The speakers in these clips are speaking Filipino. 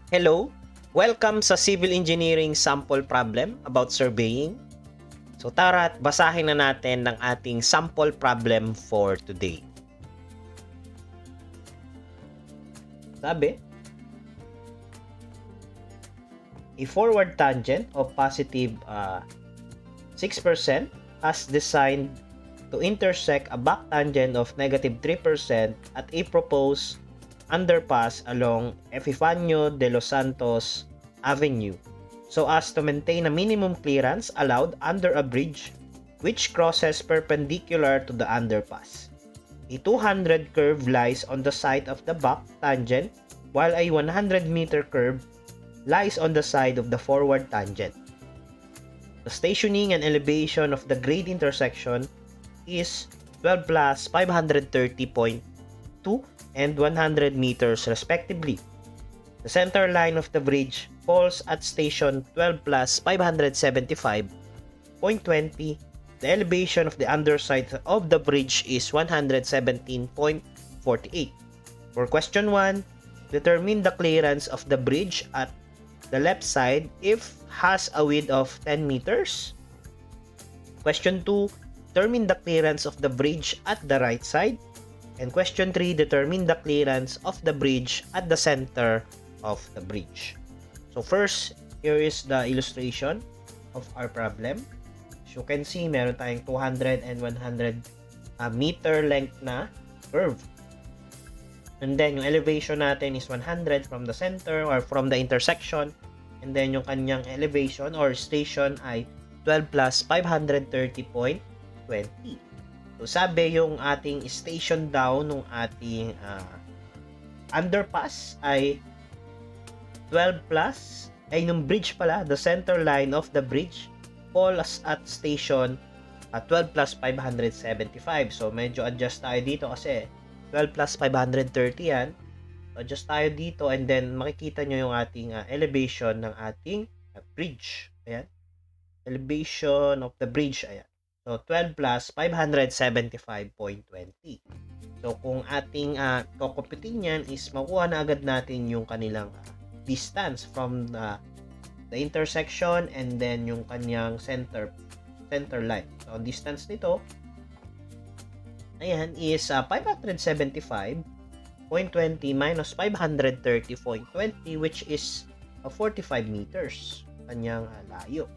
Hello! Welcome sa Civil Engineering Sample Problem about surveying. So tara at basahin na natin ng ating sample problem for today. Sabi, a forward tangent of positive 6% as designed to intersect a back tangent of negative 3% at a proposed underpass along Epifanio de los Santos Avenue so as to maintain a minimum clearance allowed under a bridge which crosses perpendicular to the underpass. A 200 curve lies on the side of the back tangent while a 100-meter curve lies on the side of the forward tangent. The stationing and elevation of the grade intersection is 12 plus 530.2 and 100 meters respectively. The center line of the bridge falls at station 12 plus 575.20. The elevation of the underside of the bridge is 117.48. For question 1, determine the clearance of the bridge at the left side if has a width of 10 meters. Question 2, determine the clearance of the bridge at the right side. And question 3, determine the clearance of the bridge at the center of the bridge. So first, here is the illustration of our problem. As you can see, meron tayong 200 and 100 meter length na curve. And then, yung elevation natin is 100 from the center or from the intersection. And then, yung kanyang elevation or station ay 12 plus 530.20. So, sabi yung ating station down ng ating underpass ay 12 plus, ay nung bridge pala, the center line of the bridge falls at station 12 plus 575. So, medyo adjust tayo dito kasi 12 plus 530 yan. So, adjust tayo dito and then makikita nyo yung ating elevation ng ating bridge. Ayan. Elevation of the bridge. Ayan. So, 12 plus 575.20. So, kung ating kukumpitin yan is makuha na agad natin yung kanilang distance from the intersection and then yung kanyang center line. So, ang distance nito, ayan, is 575.20 minus 530.20 which is 45 meters. Kanyang layo.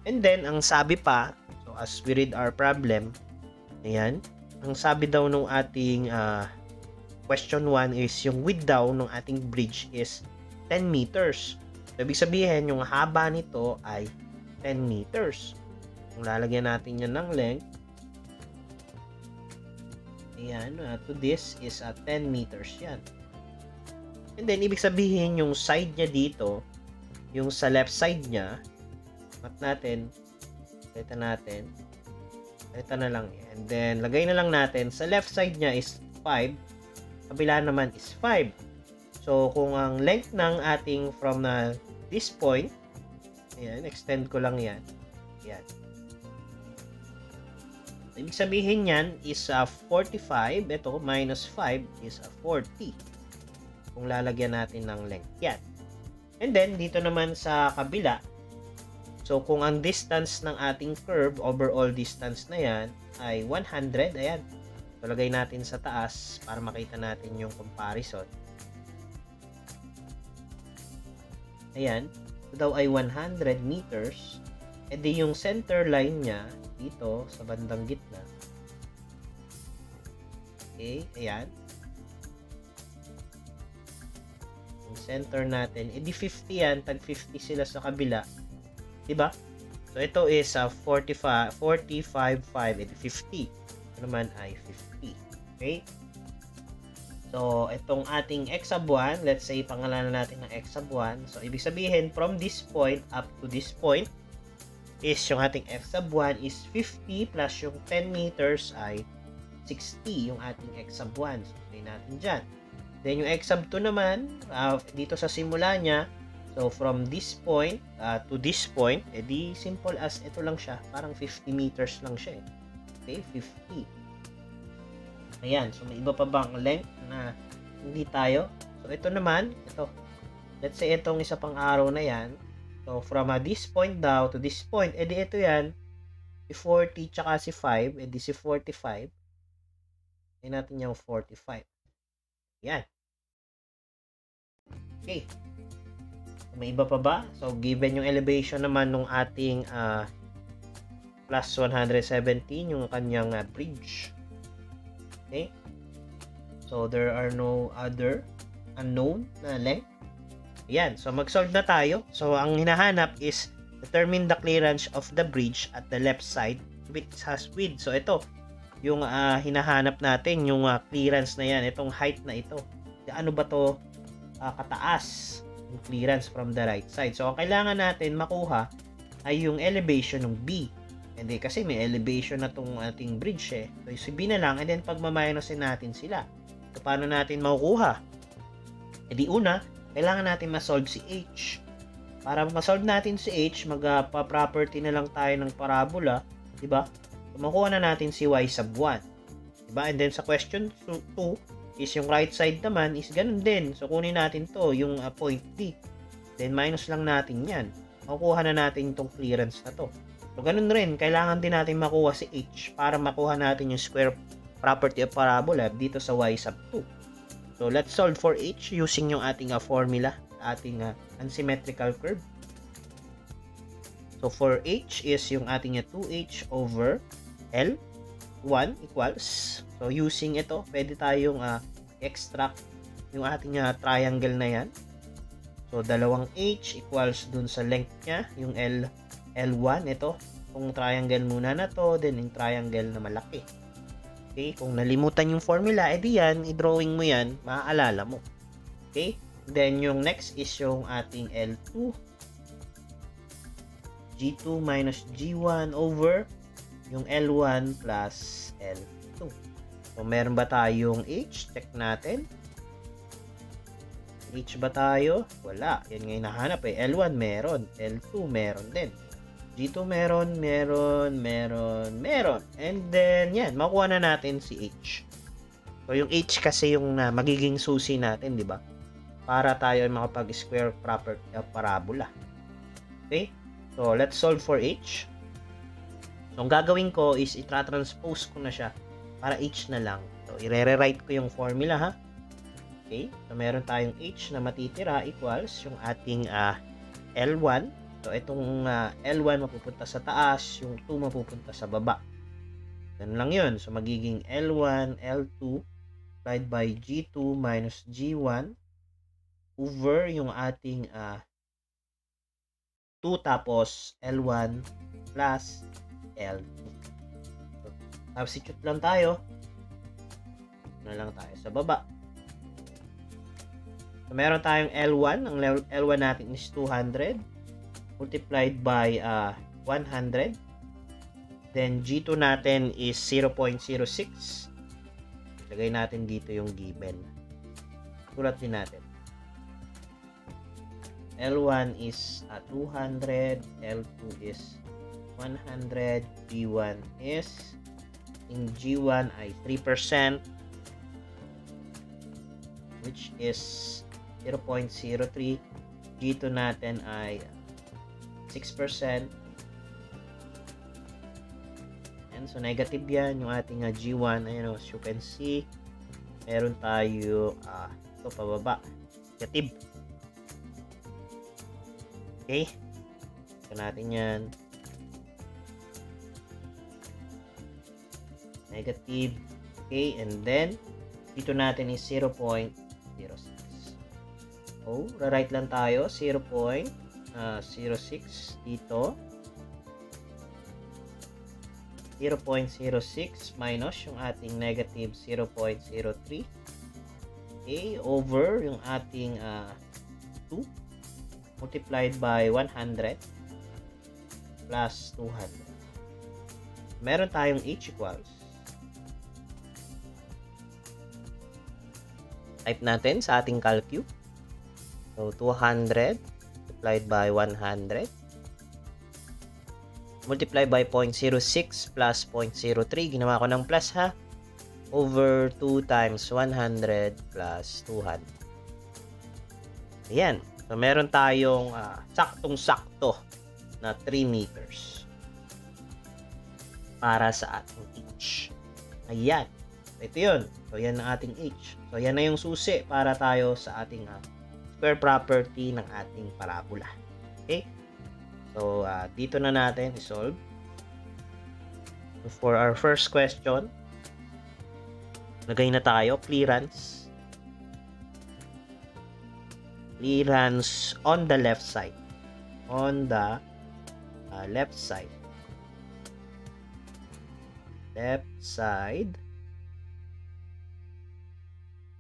And then, ang sabi pa, so as we read our problem, ayan, ang sabi daw nung ating question 1 is yung width daw ng ating bridge is 10 meters. So, ibig sabihin, yung haba nito ay 10 meters. Kung lalagyan natin yan ng length, ayan, to this is 10 meters yan. And then, ibig sabihin, yung side niya dito, yung sa left side niya, mat natin, ito na lang yan. And then, lagay na lang natin, sa left side niya is 5, kabila naman is 5. So, kung ang length ng ating from this point, ayan, extend ko lang yan. Ayan. Ibig sabihin yan is 45, ito, minus 5 is 40. Kung lalagyan natin ng length yan. And then, dito naman sa kabila, so, kung ang distance ng ating curve, overall distance na yan, ay 100, ayan. So, lagay natin sa taas para makita natin yung comparison. Ayan. Ito daw ay 100 meters. E di yung center line niya, dito, sa bandang gitna. Okay, ayan. Yung center natin, e di 50 yan, tag 50 sila sa kabila. Diba? So, ito is 45.5, ito 50. Ito naman ay 50. Okay? So, itong ating x sub 1, let's say, pangalanan natin ng x sub 1. So, ibig sabihin, from this point up to this point, is yung ating x sub 1 is 50 plus yung 10 meters ay 60 yung ating x sub 1. So, play natin dyan. Then, yung x sub 2 naman, dito sa simula niya, so, from this point to this point, edi simple as ito lang siya. Parang 50 meters lang siya. Okay, 50. Ayan, so may iba pa bang length na hindi tayo? So, ito naman, ito. let's say itong isa pang arrow na yan. So, from this point down to this point, edi ito yan, si 40 tsaka si 5, edi si 45. Ay natin yung 45. Yan. Okay. May iba pa ba? So, given yung elevation naman ng ating plus 117, yung kanyang bridge. Okay. So, there are no other unknown na length. Yan. So, mag-solve na tayo. So, ang hinahanap is determine the clearance of the bridge at the left side which has width. So, ito. Yung hinahanap natin, yung clearance na yan. Itong height na ito. Ano ba to kataas? Yung clearance from the right side. So, ang kailangan natin makuha ay yung elevation ng B. Hindi kasi may elevation na itong ating bridge eh. So, si B na lang and then pagmaminosin natin sila. So, paano natin makukuha? E di una, kailangan natin ma-solve si H. Para ma-solve natin si H, magpa-property na lang tayo ng parabola, di ba? So, makuha na natin si Y sub 1. Di ba? And then sa question 2 is yung right side naman is ganun din. So, kunin natin to, yung point D. Then, minus lang natin yan. Makukuha na natin itong clearance na to. So, ganun rin. Kailangan din natin makuha si H para makuha natin yung square property of parabola dito sa Y sub 2. So, let's solve for H using yung ating formula, ating unsymmetrical curve. So, for H is yung ating 2H over L1 equals. So, using ito, pwede tayong extract yung ating triangle na yan. So, dalawang H equals dun sa length niya, yung L1, ito. Kung triangle muna na to, then yung triangle na malaki. Okay, kung nalimutan yung formula, edi yan, i-drawing mo yan, maaalala mo. Okay, then yung next is yung ating L2. G2 minus G1 over yung L1 plus L2. So, meron ba tayong H? Check natin. H ba tayo? Wala. Yan nga yung nahanap eh. L1 meron. L2 meron din. G2 meron. And then, yan. Makuha na natin si H. So, yung H kasi yung magiging susi natin, di ba? Para tayo ay makapag-square property of parabola. Okay? So, let's solve for H. So, ang gagawin ko is i-transpose ko na siya para H na lang. So, i-rewrite ko yung formula, ha? Okay? So, meron tayong H na matitira equals yung ating L1. So, itong L1 mapupunta sa taas, yung 2 mapupunta sa baba. Ganun lang yun. So, magiging L1, L2 divided by G2 minus G1 over yung ating 2 tapos L1 plus L2. So, substitute lang tayo. Na lang tayo sa baba. So, meron tayong L1. Ang L1 natin is 200 multiplied by 100. Then, G2 natin is 0.06. Lagay natin dito yung given. Sulat din natin. L1 is 200. L2 is 100. G1 is, in G1 ay 3%, which is 0.03. G2 natin ay 6%. And so, negative yan. Yung ating G1, ayun, as you can see, meron tayo ito pababa. Negative. Okay. Ito natin yan. Negative. Okay. And then, dito natin is 0.06. Oh, ra-write lang tayo. 0.06 dito. 0.06 minus yung ating negative 0.03. Okay, over yung ating 2 multiplied by 100 plus 200. Meron tayong H equals. Type natin sa ating calcu. So, 200 multiplied by 100 multiplied by 0.06 plus 0.03. Ginawa ko ng plus, ha? Over 2 times 100 plus 200. Ayan. So, meron tayong saktong-sakto na 3 meters para sa ating H. Ayan. Ito yun. So, yan ang ating H. So, yan na yung susi para tayo sa ating square property ng ating parabola. Okay? So, dito na natin isolve. So, for our first question, lagay na tayo, clearance. Clearance on the left side. On the left side. Left side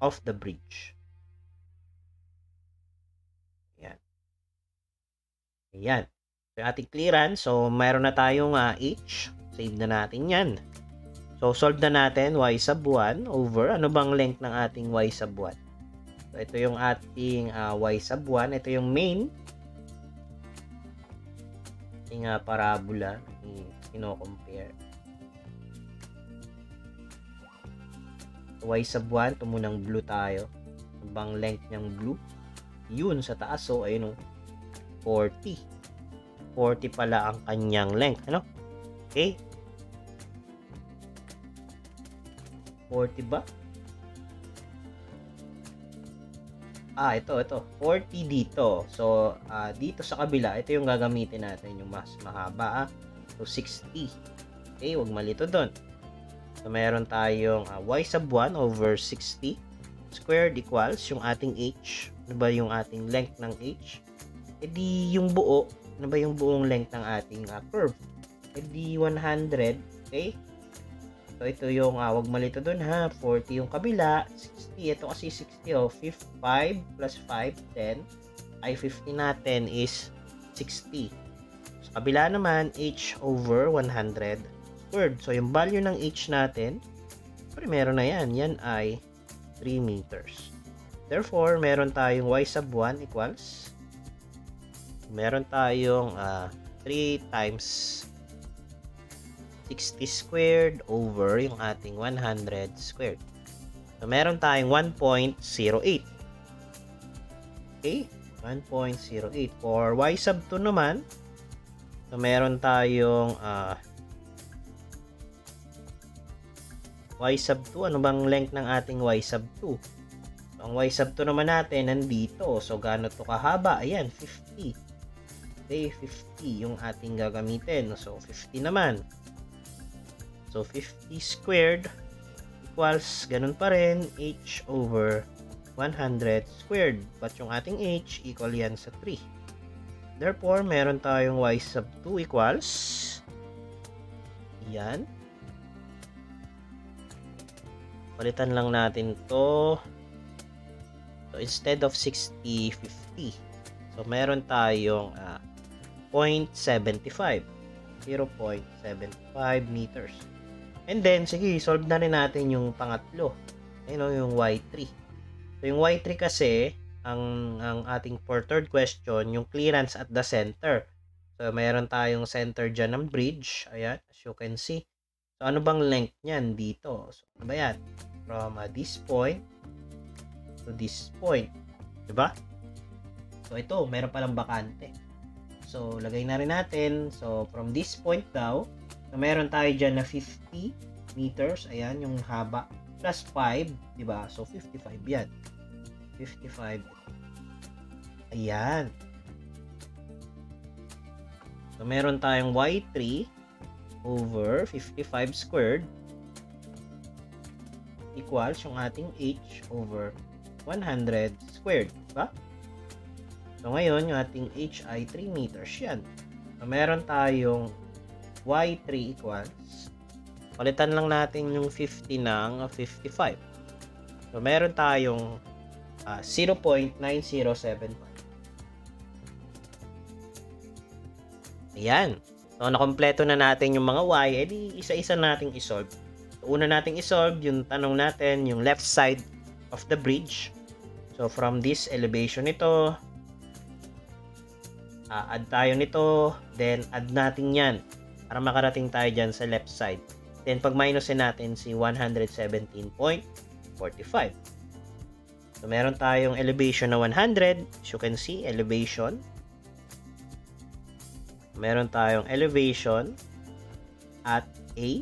of the bridge. Ayan. Ayan. So, yung ating clearance. So, mayroon na tayong H. Save na natin yan. So, solve na natin y sub 1 over ano bang length ng ating y sub 1. So, ito yung ating y sub 1. Ito yung main. Ating parabola. Kino-compare. Y sub 1. Ito munang blue tayo. Ano bang length niyang blue? Yun sa taas. So, ayun o. 40. 40 pala ang kanyang length. Ano? Okay. 40 ba? Ito. 40 dito. So, dito sa kabila, ito yung gagamitin natin, yung mas mahaba. So, 60. Okay, huwag malito doon. So, meron tayong y sub 1 over 60 squared equals yung ating h. Ano ba yung ating length ng h? E di yung buo. Ano ba yung buong length ng ating curve? E di 100. Okay? So, ito yung, wag malito dun ha, 40 yung kabila, 60, ito kasi 60, 5 plus 5, 10, ay 50 natin is 60. Sa kabila naman, h over 100 squared. So, yung value ng h natin, meron na yan, yan ay 3 meters. Therefore, meron tayong y sub 1 equals, meron tayong 3 times 60 squared over yung ating 100 squared. So, meron tayong 1.08. Okay? 1.08. For y sub 2 naman, so, meron tayong y sub 2. Ano bang length ng ating y sub 2? So, ang y sub 2 naman natin, nandito. So, gaano to kahaba? Ayan, 50. Okay, 50 yung ating gagamitin. So, 50 naman. So, 50 squared equals, ganun pa rin, h over 100 squared. But yung ating h, equal yan sa 3. Therefore, meron tayong y sub 2 equals, yan. Palitan lang natin to. So, instead of 60, 50. So, meron tayong 0.75. 0.75 meters. And then, sige, solve na rin natin yung pangatlo. Ayun, yung y3. So, yung y3 kasi, ang ating for third question, yung clearance at the center. So, mayroon tayong center dyan ng bridge. Ayan, as you can see. So, ano bang length niyan dito? So, ano ba yan? From this point to this point. Diba? So, ito, meron palang bakante. So, lagay na rin natin. So, from this point daw, so, meron tayo dyan na 50 meters. Ayan, yung haba. Plus 5. Diba? So, 55 yan. 55. Ayan. So, meron tayong y3 over 55 squared equals yung ating h over 100 squared. Diba? So, ngayon, yung ating h ay 3 meters yan. So, meron tayong y3 equals, palitan lang natin yung 50 ng 55. So, meron tayong 0.9075. Ayan. So, nakompleto na natin yung mga y, edi isa-isa nating isolve. So, una nating isolve yung tanong natin, yung left side of the bridge. So, from this elevation ito, add tayo nito, then add natin yan para makarating tayo dyan sa left side. Then, pag minusin natin si 117.45. So, meron tayong elevation na 100. As you can see, elevation. Meron tayong elevation at A.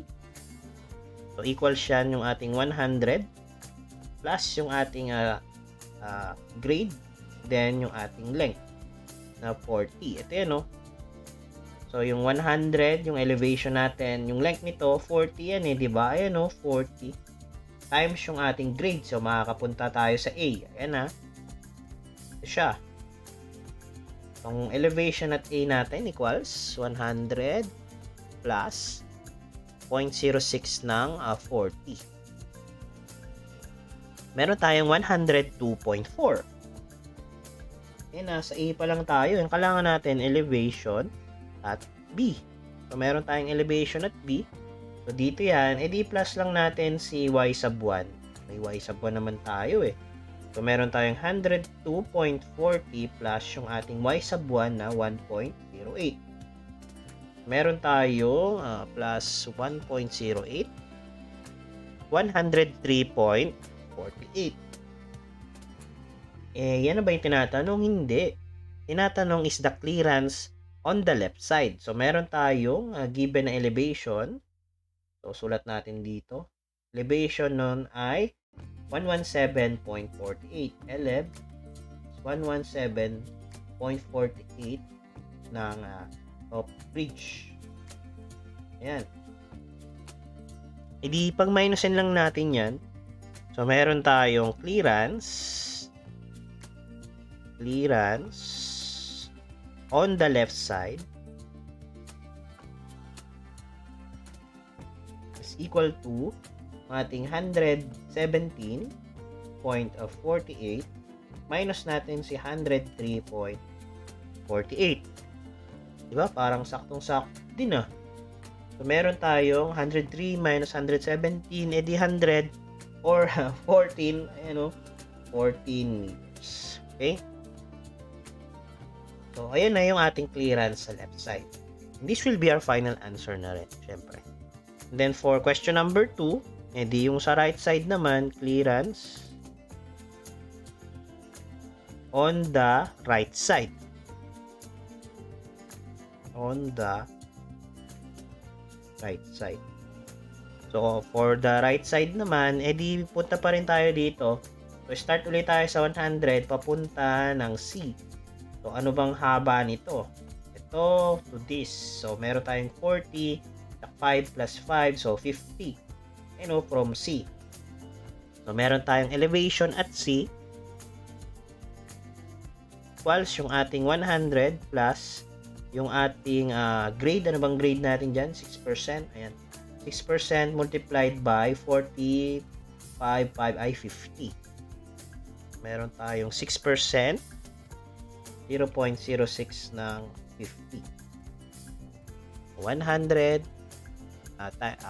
So, equal siya yung ating 100 plus yung ating grade, then yung ating length na 40. Ito yan, no? So, yung 100, yung elevation natin, yung length nito, 40 yan eh, di ba? Ayan, no? 40 times yung ating grade. So, makakapunta tayo sa A. Ayan, ha? Ito siya. Ang elevation at A natin equals 100 plus 0.06 ng 40. Meron tayong 102.4. Ayan, nasa A pa lang tayo. Yung kailangan natin elevation at B. So, meron tayong elevation at B. So, dito yan, edi plus lang natin si y sub 1. May y sub 1 naman tayo eh. So, meron tayong 102.40 plus yung ating y sub 1 na 1.08. Meron tayong plus 1.08. 103.48. Yan na ba yung tinatanong? Hindi. Tinatanong is the clearance on the left side. So, meron tayong given na elevation. So, sulat natin dito. Elevation nun ay 117.48. Eleb 117.48 ng top bridge. Ayan. Hindi, pag minusin lang natin yan. So, meron tayong clearance on the left side is equal to ating 117.48 minus natin si 103.48. Diba? Parang saktong-sakto din ah. So, meron tayong 103 minus 117, edi 100 or 14, ayan o, 14 meters. Okay? So, ayan na yung ating clearance sa left side. And this will be our final answer na rin, syempre. And then, for question number 2, edi yung sa right side naman, clearance on the right side. On the right side. So, for the right side naman, edi punta pa rin tayo dito. So, start ulit tayo sa 100, papunta ng C. So, ano bang haba nito? Ito to this. So, meron tayong 40, 5 plus 5, so 50. From C. So, meron tayong elevation at C equals yung ating 100 plus yung ating grade. Ano bang grade natin dyan? 6%. Ayan. 6% multiplied by 40, 5 ay 50. Meron tayong 6%, 0.06 ng 50. 100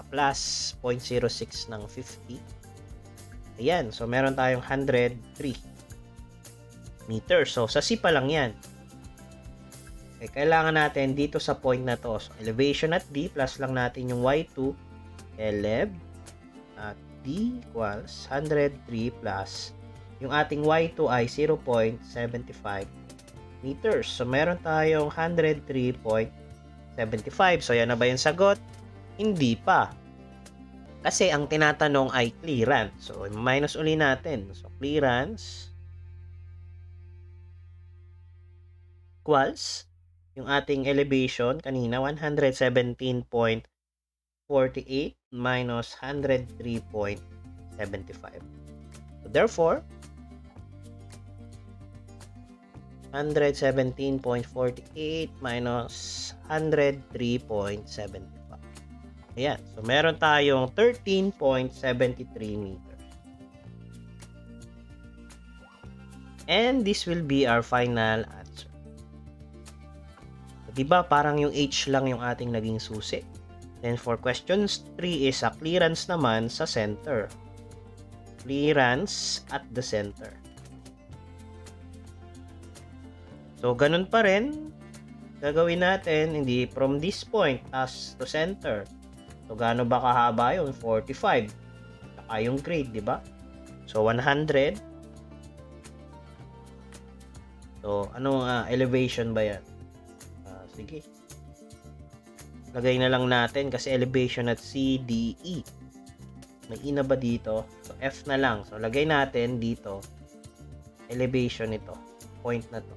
plus 0.06 ng 50. Ayan. So, meron tayong 103 meters. So, sa C pa lang yan. Kailangan natin dito sa point na to. So, elevation at D plus lang natin yung Y2 eleb at D equals 103 plus yung ating Y2 ay 0.75 meters. So, meron tayong 103.75. So, yan na ba yung sagot? Hindi pa. Kasi ang tinatanong ay clearance. So, minus uli natin. So, clearance equals yung ating elevation kanina 117.48 minus 103.75. So therefore 117.48 minus 103.75. Ayan. So meron tayong 13.73 meters. And this will be our final answer. Diba parang yung H lang yung ating naging susi. Then for question 3 is a clearance naman sa center. Clearance at the center. So ganun pa rin gagawin natin, hindi from this point as to center. So gaano ba kahaba yun? 45. Saka yung grade, diba? So 100 So, anong elevation ba yan? Sige. Lagay na lang natin kasi elevation at C, D, E. May E na ba dito? So, F na lang. So, lagay natin dito. Elevation ito. Point na to.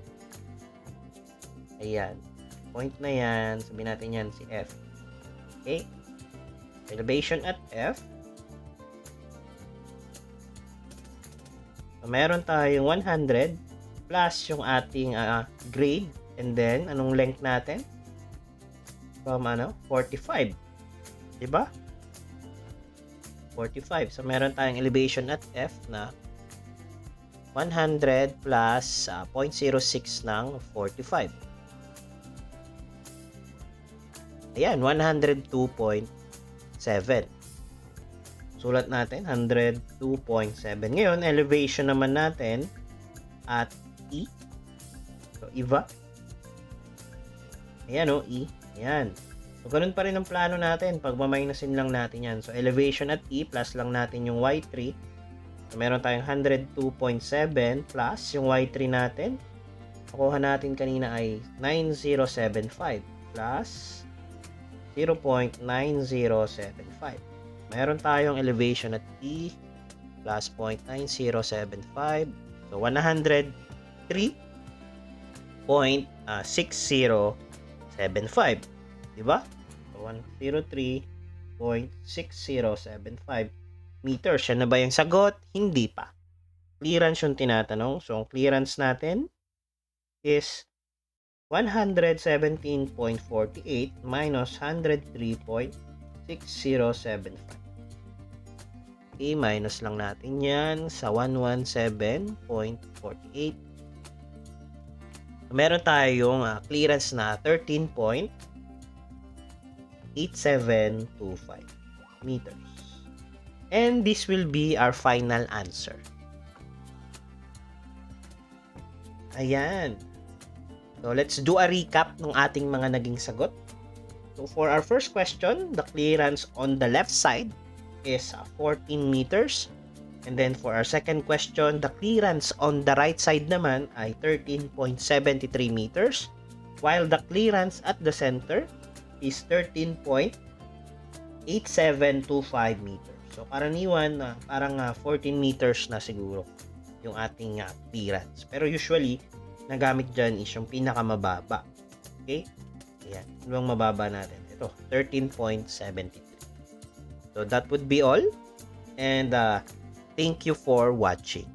Ayan. Point na yan. Sabihin natin yan si F. Okay? Elevation at F. So, meron tayong 100 plus yung ating grade. And then, anong length natin? From 45. Diba? 45. So, meron tayong elevation at F na 100 plus 0.06 ng 45. Ayan, 102.7. Sulat natin, 102.7. Ngayon, elevation naman natin at E. So, iba. Ayan o, E. Ayan. So, ganun pa rin ang plano natin. Pagmaminosin lang natin yan. So, elevation at E, plus lang natin yung Y3. So, meron tayong 102.7 plus yung Y3 natin. Nakuha natin kanina ay 9075 plus 0.9075. Meron tayong elevation at E plus 0.9075. So, 103.6075. Diba? So, 103.6075 meters. Yan na ba yung sagot? Hindi pa. Clearance yung tinatanong. So, ang clearance natin is 117.48 minus 103.6075. Okay, minus lang natin yan sa 117.48. Meron tayong clearance na 13.8725 meters. And this will be our final answer. Ayan. So, let's do a recap ng ating mga naging sagot. So, for our first question, the clearance on the left side is 14 meters. And then, for our second question, the clearance on the right side naman ay 13.73 meters. While the clearance at the center is 13.8725 meters. So, karaniwan, parang 14 meters na siguro yung ating clearance. Pero usually, nagamit dyan is yung pinakamababa. Okay? Ayan. Ano bang mababa natin? Ito, 13.73. So, that would be all. And, thank you for watching.